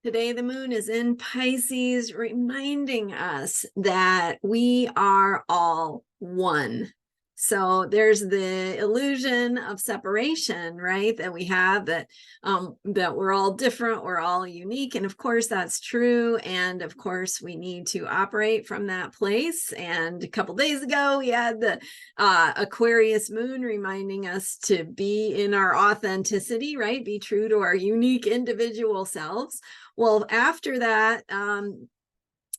Today, the moon is in Pisces, reminding us that we are all one. So there's the illusion of separation, right? That we have that we're all different, we're all unique, and of course that's true. And of course we need to operate from that place. And a couple days ago, we had the Aquarius moon reminding us to be in our authenticity, right? Be true to our unique individual selves. Well, after that,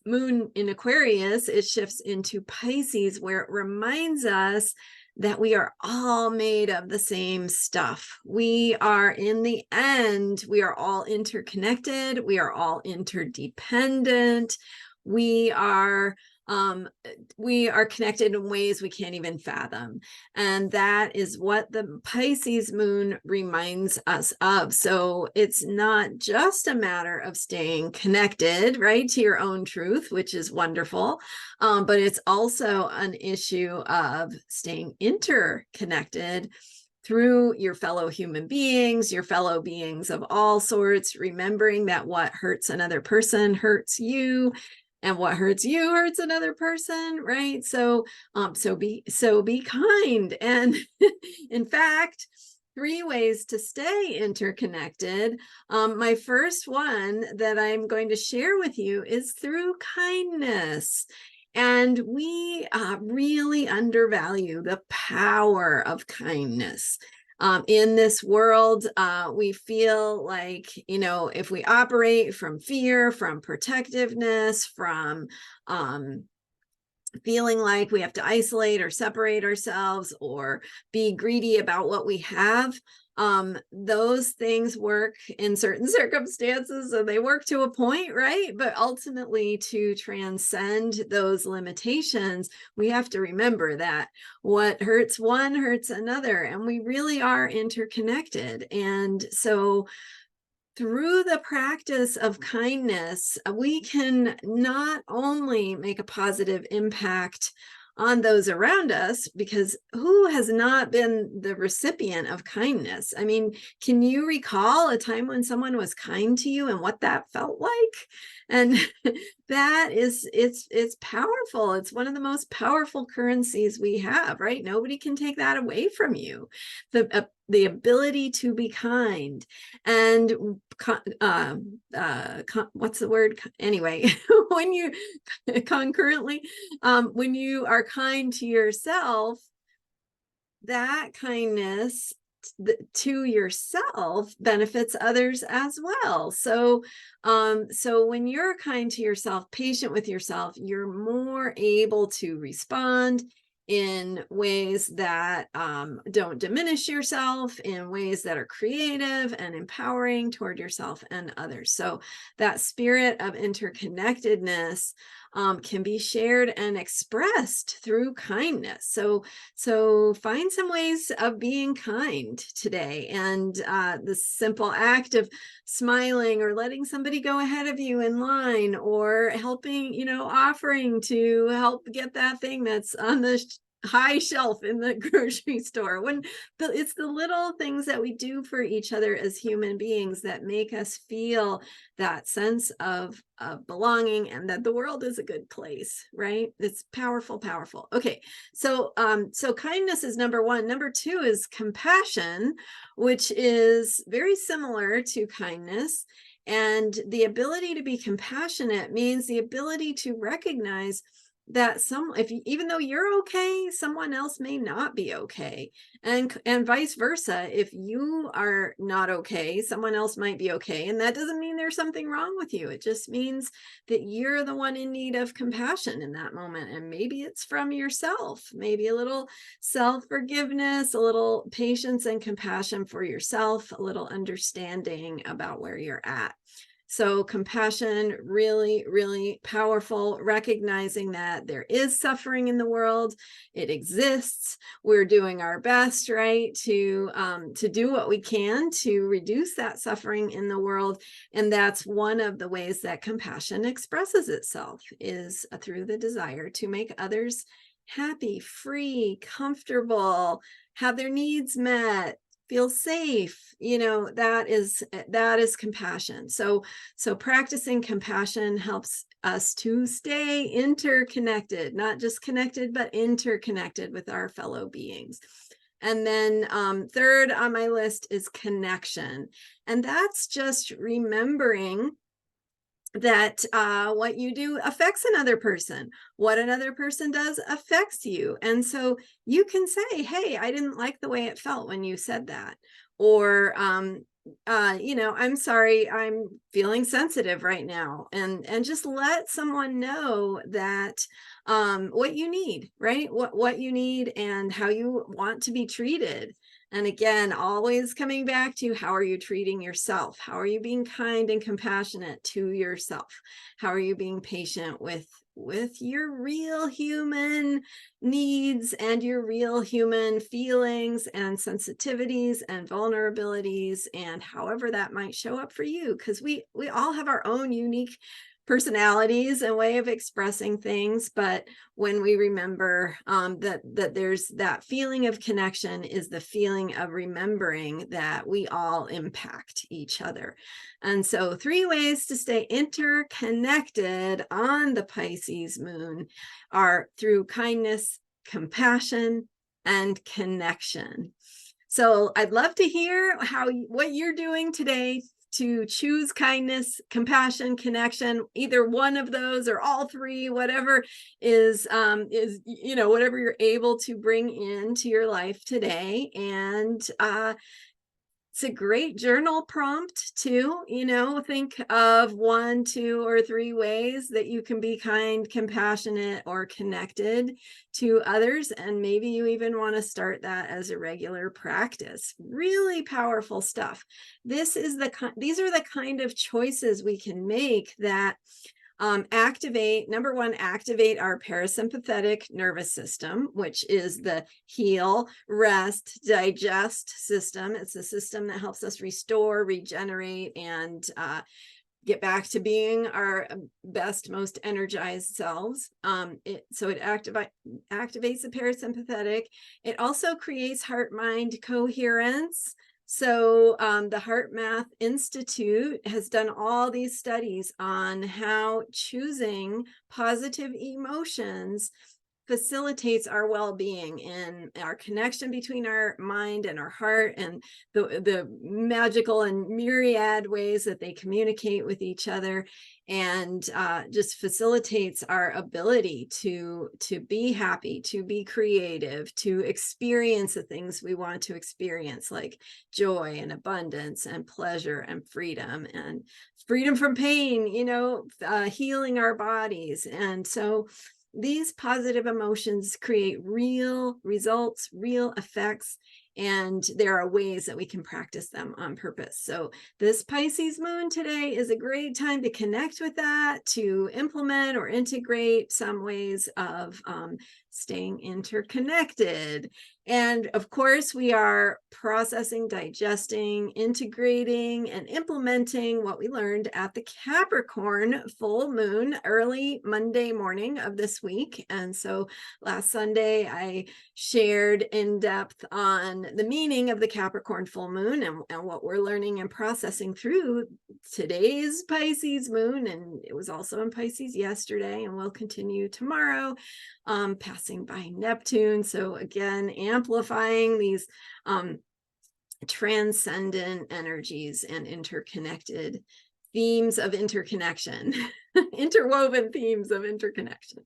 moon in Aquarius, it shifts into Pisces, where it reminds us that we are all made of the same stuff. We are, in the end, we are all interconnected. We are all interdependent. We are connected in ways we can't even fathom. And that is what the Pisces moon reminds us of. So it's not just a matter of staying connected, right, to your own truth, which is wonderful. But it's also an issue of staying interconnected through your fellow human beings, your fellow beings of all sorts, remembering that what hurts another person hurts you, and what hurts you hurts another person, right? So be kind. And in fact, 3 ways to stay interconnected. My first one that I'm going to share with you is through kindness. And we really undervalue the power of kindness. In this world, we feel like, if we operate from fear, from protectiveness, from feeling like we have to isolate or separate ourselves or be greedy about what we have, those things work in certain circumstances, and they work to a point, right? But ultimately, to transcend those limitations, we have to remember that what hurts one hurts another, and we really are interconnected. And so through the practice of kindness, we can not only make a positive impact on those around us, because who has not been the recipient of kindness? I mean, can you recall a time when someone was kind to you and what that felt like? And that is, it's powerful. It's one of the most powerful currencies we have, right? Nobody can take that away from you. The ability to be kind. And what's the word? Anyway, when you concurrently, when you are kind to yourself, that kindness to yourself benefits others as well. So when you're kind to yourself, patient with yourself, you're more able to respond in ways that don't diminish yourself, in ways that are creative and empowering toward yourself and others. So that spirit of interconnectedness can be shared and expressed through kindness. So find some ways of being kind today. And the simple act of smiling, or letting somebody go ahead of you in line, or helping, offering to help get that thing that's on the high shelf in the grocery store. It's the little things that we do for each other as human beings that make us feel that sense of belonging, and that the world is a good place, right? It's powerful. Okay, so kindness is number 1. Number 2 is compassion, which is very similar to kindness. And the ability to be compassionate means the ability to recognize that even though you're okay, someone else may not be okay, and vice versa. If you are not okay, someone else might be okay, and that doesn't mean there's something wrong with you. It just means that you're the one in need of compassion in that moment, and maybe it's from yourself. Maybe a little self-forgiveness, a little patience and compassion for yourself, a little understanding about where you're at. So compassion, really, really powerful, recognizing that there is suffering in the world. It exists. We're doing our best, right, to do what we can to reduce that suffering in the world. And that's one of the ways that compassion expresses itself, is through the desire to make others happy, free, comfortable, have their needs met, feel safe. That is compassion. So practicing compassion helps us to stay interconnected, not just connected, but interconnected with our fellow beings. And then third on my list is connection. And that's just remembering that what you do affects another person. What another person does affects you. And so you can say, hey, I didn't like the way it felt when you said that. Or, I'm sorry, I'm feeling sensitive right now. And just let someone know that what you need, right? What you need and how you want to be treated. And again, always coming back to, how are you treating yourself? How are you being kind and compassionate to yourself? How are you being patient with your real human needs and your real human feelings and sensitivities and vulnerabilities, and however that might show up for you? Because we all have our own unique personalities and way of expressing things, but when we remember that there's that feeling of connection, is the feeling of remembering that we all impact each other. And so 3 ways to stay interconnected on the Pisces moon are through kindness, compassion, and connection. So I'd love to hear what you're doing today to choose kindness, compassion, connection, either one of those or all 3, whatever is whatever you're able to bring into your life today. And it's a great journal prompt too. Think of 1, 2, or 3 ways that you can be kind, compassionate, or connected to others. And maybe you even want to start that as a regular practice. Really powerful stuff. These are the kind of choices we can make that number 1, activate our parasympathetic nervous system, which is the heal, rest, digest system. It's a system that helps us restore, regenerate, and get back to being our best, most energized selves. It activates the parasympathetic. It also creates heart-mind coherence. So the Heart Math Institute has done all these studies on how choosing positive emotions facilitates our well-being and our connection between our mind and our heart, and the magical and myriad ways that they communicate with each other, and just facilitates our ability to be happy, to be creative, to experience the things we want to experience, like joy and abundance and pleasure and freedom from pain, healing our bodies. And so these positive emotions create real results, real effects, and there are ways that we can practice them on purpose. So this Pisces moon today is a great time to connect with that, to implement or integrate some ways of staying interconnected. And of course, we are processing, digesting, integrating, and implementing what we learned at the Capricorn full moon early Monday morning of this week. And so last Sunday, I shared in depth on the meaning of the Capricorn full moon and what we're learning and processing through today's Pisces moon. And it was also in Pisces yesterday, and will continue tomorrow, passing by Neptune. So again, amplifying these transcendent energies and interconnected themes of interconnection, interwoven themes of interconnection.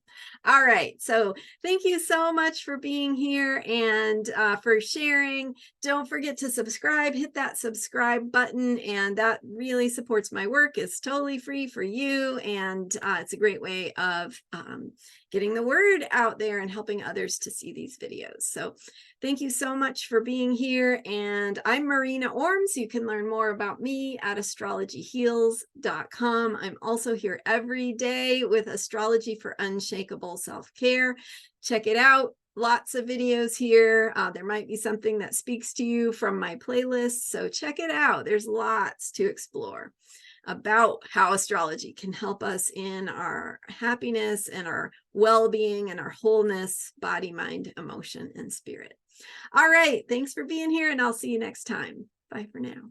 All right. So thank you so much for being here and for sharing. Don't forget to subscribe, hit that subscribe button. And that really supports my work. It's totally free for you. And it's a great way of getting the word out there and helping others to see these videos. So thank you so much for being here. And I'm Marina Ormes. You can learn more about me at astrologyheals.com. I'm also here every day with Astrology for Unshakable Self-Care. Check it out. Lots of videos here. There might be something that speaks to you from my playlist. So check it out. There's lots to explore about how astrology can help us in our happiness and our well-being and our wholeness, body, mind, emotion, and spirit. All right. Thanks for being here, and I'll see you next time. Bye for now.